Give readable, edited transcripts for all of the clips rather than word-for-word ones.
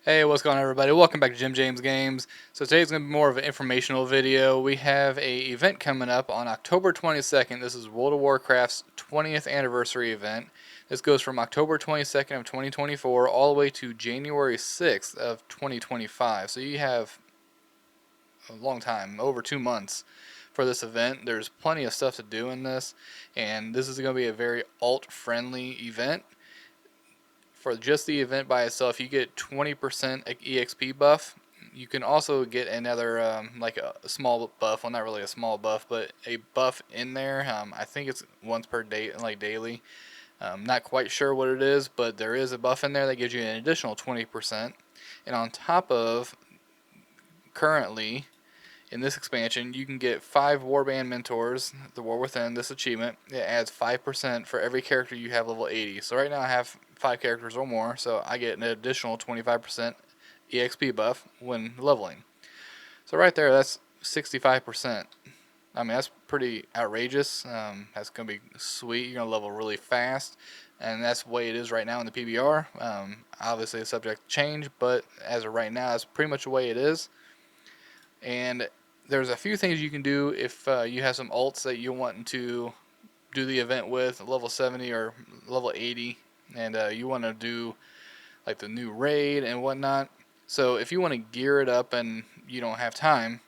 Hey, what's going on, everybody? Welcome back to Jim James Games. So today's going to be more of an informational video. We have a event coming up on October 22nd. This is World of Warcraft's 20th anniversary event. This goes from October 22nd of 2024 all the way to January 6th of 2025. So you have a long time, over 2 months for this event. There's plenty of stuff to do in this, and this is going to be a very alt-friendly event. For just the event by itself, you get 20% EXP buff. You can also get another, like a small buff. Well, not really a small buff, but a buff in there. I think it's once per day, like daily. Not quite sure what it is, but there is a buff in there that gives you an additional 20%. And on top of, currently, in this expansion, you can get 5 Warband Mentors, the War Within, this achievement. It adds 5% for every character you have level 80. So right now I have 5 characters or more, so I get an additional 25% EXP buff when leveling. So right there, that's 65%. I mean, that's pretty outrageous. That's going to be sweet. You're going to level really fast, and that's the way it is right now in the PBR. Obviously, it's subject to change, but as of right now, that's pretty much the way it is. And there's a few things you can do if you have some alts that you want to do the event with, level 70 or level 80, and you want to do like the new raid and whatnot. So if you want to gear it up and you don't have time,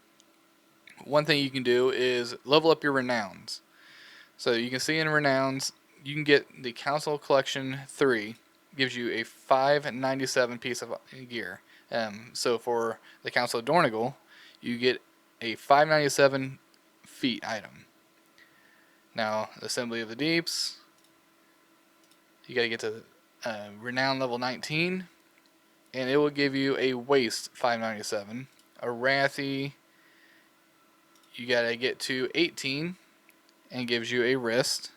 one thing you can do is level up your renowns. So you can see in renowns, you can get the Council Collection 3, gives you a 597 piece of gear. So for the Council of Dornigal, you get a 597 feet item. Now, Assembly of the Deeps, you got to get to Renown level 19, and it will give you a Waste 597. A Wrathy, you got to get to 18, and gives you a Wrist.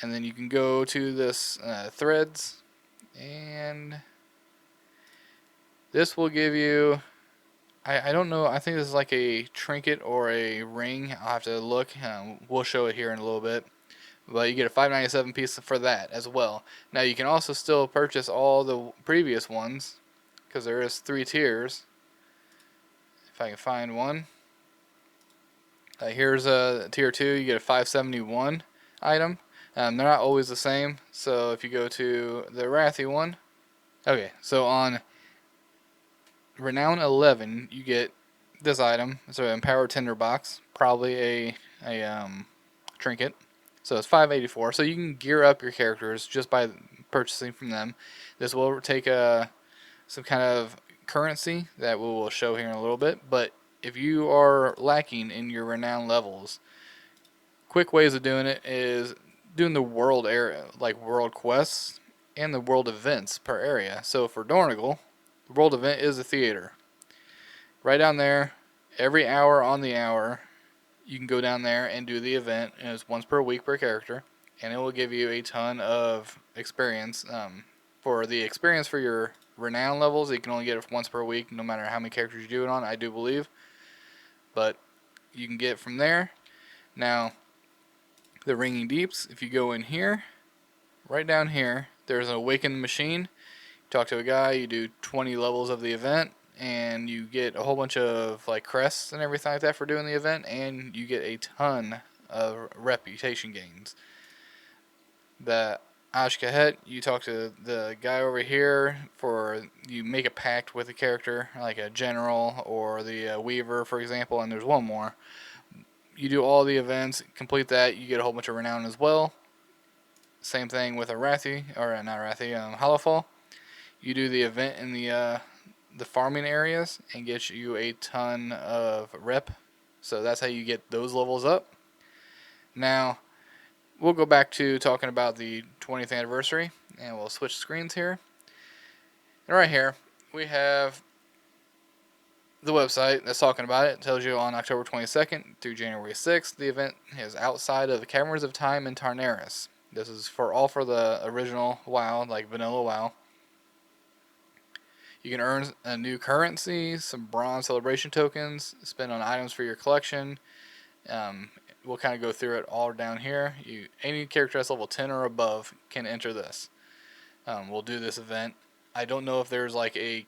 And then you can go to this Threads, and this will give you, I don't know, I think this is like a trinket or a ring. I'll have to look. We'll show it here in a little bit. But you get a 597 piece for that as well. Now you can also still purchase all the previous ones, because there is 3 tiers. If I can find one. Here's a tier 2, you get a 571 item. They're not always the same, so if you go to the Wrathy one. Okay, so on Renown 11, you get this item. It's an Empowered Tinderbox, probably a trinket. So it's 584. So you can gear up your characters just by purchasing from them. This will take some kind of currency that we will show here in a little bit. But if you are lacking in your Renown levels, quick ways of doing it is doing the world area, like world quests and the world events per area. So for Dornigal, the world event is a theater. Right down there, every hour on the hour, you can go down there and do the event, and it's once per week per character, and it will give you a ton of experience. For the experience for your renown levels, you can only get it once per week, no matter how many characters you do it on, I do believe. But you can get it from there. Now, the Ringing Deeps, if you go in here, right down here, there's an Awakened Machine. You talk to a guy, you do 20 levels of the event, and you get a whole bunch of like crests and everything like that for doing the event, and you get a ton of reputation gains. The Ashkahet, you talk to the guy over here for, you make a pact with a character like a general or the Weaver, for example, and there's one more. You do all the events, complete that, you get a whole bunch of renown as well. Same thing with a Wrathy, or not Wrathy, Hollowfall. You do the event in the farming areas and get you a ton of rep. So that's how you get those levels up. Now, we'll go back to talking about the 20th anniversary, and we'll switch screens here. And right here, we have the website that's talking about it. It tells you on October 22nd through January 6th, the event is outside of the Caverns of Time in Tarnaris. This is for the original WoW, like vanilla WoW. You can earn a new currency, some bronze celebration tokens, spend on items for your collection. We'll kind of go through it all down here. Any character that's level 10 or above can enter this. We'll do this event. I don't know if there's like you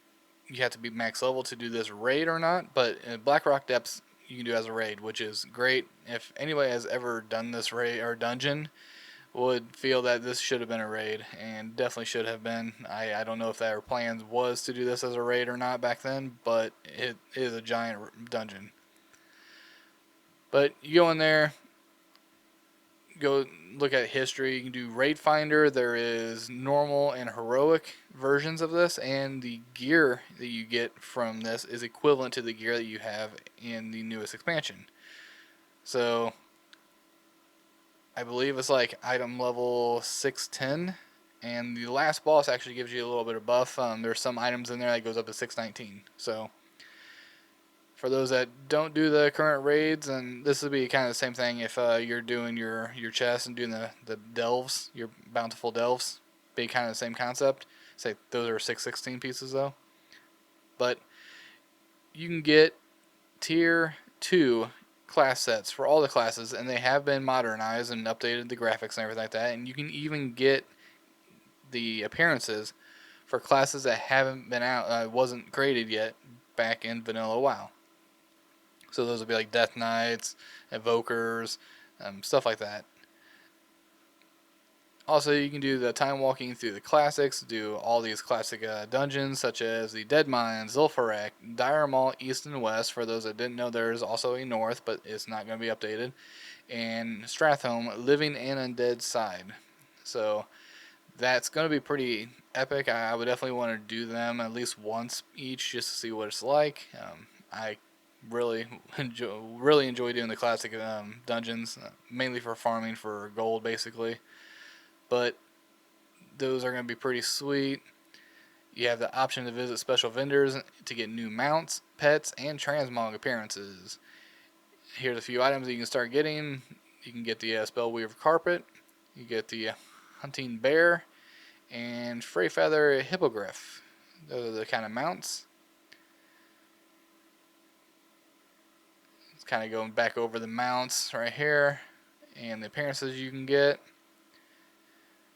have to be max level to do this raid or not, but in Blackrock Depths you can do it as a raid, which is great. If anybody has ever done this raid or dungeon, would feel that this should have been a raid, and definitely should have been. I don't know if their plans was to do this as a raid or not back then, but it is a giant dungeon. But you go in there, go look at history. You can do Raid Finder. There is normal and heroic versions of this, and the gear that you get from this is equivalent to the gear that you have in the newest expansion. So I believe it's like item level 610, and the last boss actually gives you a little bit of buff. There's some items in there that goes up to 619. So for those that don't do the current raids, and this would be kind of the same thing if you're doing your chest and doing the delves, your bountiful delves, be kind of the same concept. Say those are 616 pieces though, but you can get tier 2 class sets for all the classes, and they have been modernized and updated the graphics and everything like that, and you can even get the appearances for classes that haven't been out, wasn't created yet back in vanilla WoW. So those would be like Death Knights, Evokers, stuff like that. Also, you can do the time walking through the classics, do all these classic dungeons such as the Dead Mines, Zul'Farrak, Dire Maul, East and West. For those that didn't know, there is also a North, but it's not going to be updated. And Stratholme, Living and Undead Side. So that's going to be pretty epic. I would definitely want to do them at least once each just to see what it's like. I really enjoy doing the classic dungeons, mainly for farming for gold basically, but those are going to be pretty sweet. You have the option to visit special vendors to get new mounts, pets, and transmog appearances. Here's a few items that you can start getting. You can get the Spellweaver Carpet, you get the Hunting Bear, and Freyfeather Hippogriff. Those are the kind of mounts. It's kind of going back over the mounts right here and the appearances you can get.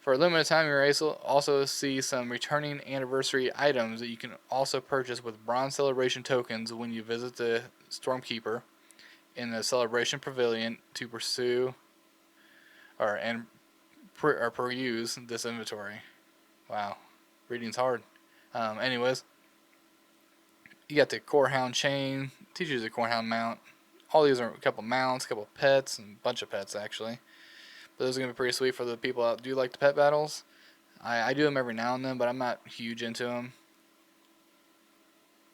For a limited time, you'll also see some returning anniversary items that you can also purchase with Bronze Celebration tokens when you visit the Stormkeeper in the Celebration Pavilion to pursue or peruse this inventory. Wow, reading's hard. Anyways, you got the Corehound chain, teaches the Corehound mount. All these are a couple mounts, a couple pets, and a bunch of pets actually. But those are going to be pretty sweet for the people that do like the pet battles. I do them every now and then, but I'm not huge into them.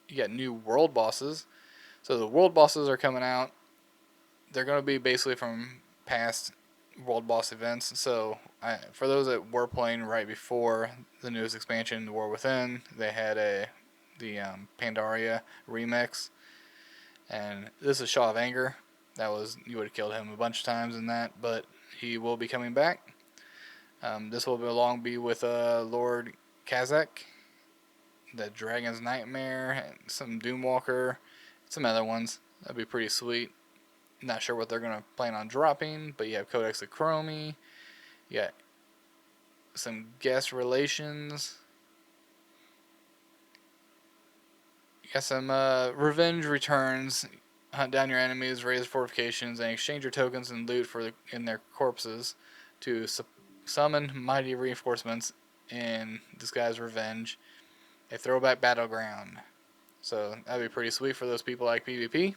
You got new world bosses. So the world bosses are coming out. They're going to be basically from past world boss events. So for those that were playing right before the newest expansion, The War Within, they had the Pandaria remix. And this is Shaw of Anger. You would have killed him a bunch of times in that, but he will be coming back. This will be with Lord Kazak, the Dragon's Nightmare, some Doomwalker, some other ones. That'd be pretty sweet. Not sure what they're going to plan on dropping, but you have Codex of Chromie. You got some guest relations. You got some revenge returns. Hunt down your enemies, raise fortifications, and exchange your tokens and loot in their corpses to summon mighty reinforcements in disguised revenge. A throwback battleground. So that'd be pretty sweet for those people like PvP.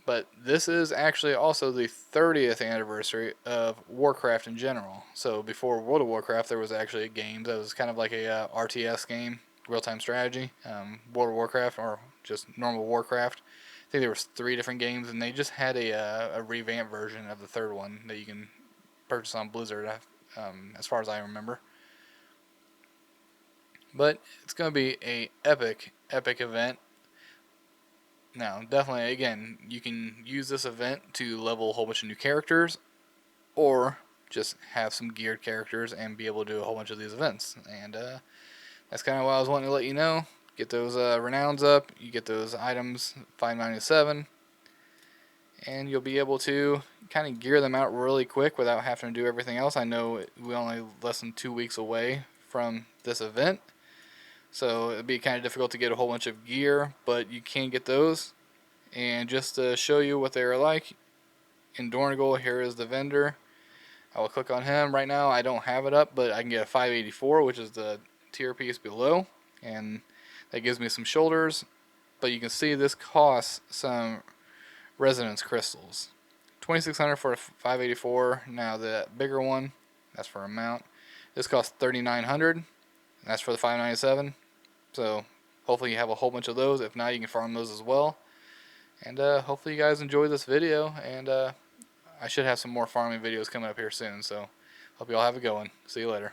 But this is actually also the 30th anniversary of Warcraft in general. So before World of Warcraft, there was actually a game that was kind of like a RTS game, real-time strategy. World of Warcraft, or just normal Warcraft. I think there was 3 different games, and they just had a revamped version of the third one that you can purchase on Blizzard, as far as I remember. But it's going to be a epic event. Now, definitely, again, you can use this event to level a whole bunch of new characters, or just have some geared characters and be able to do a whole bunch of these events. And that's kind of what I was wanting to let you know. Get those renowns up, you get those items, 597, and you'll be able to kind of gear them out really quick without having to do everything else. I know we only less than 2 weeks away from this event. So it'd be kind of difficult to get a whole bunch of gear, but you can get those. And just to show you what they are like, in Dornigal, here is the vendor. I will click on him. Right now I don't have it up, but I can get a 584, which is the tier piece below, and that gives me some shoulders. But you can see this costs some resonance crystals. 2,600 for a 584. Now the bigger one, that's for a mount. This costs 3,900. That's for the 597. So hopefully you have a whole bunch of those. If not, you can farm those as well. And hopefully you guys enjoy this video. And I should have some more farming videos coming up here soon. So hope you all have a good one. See you later.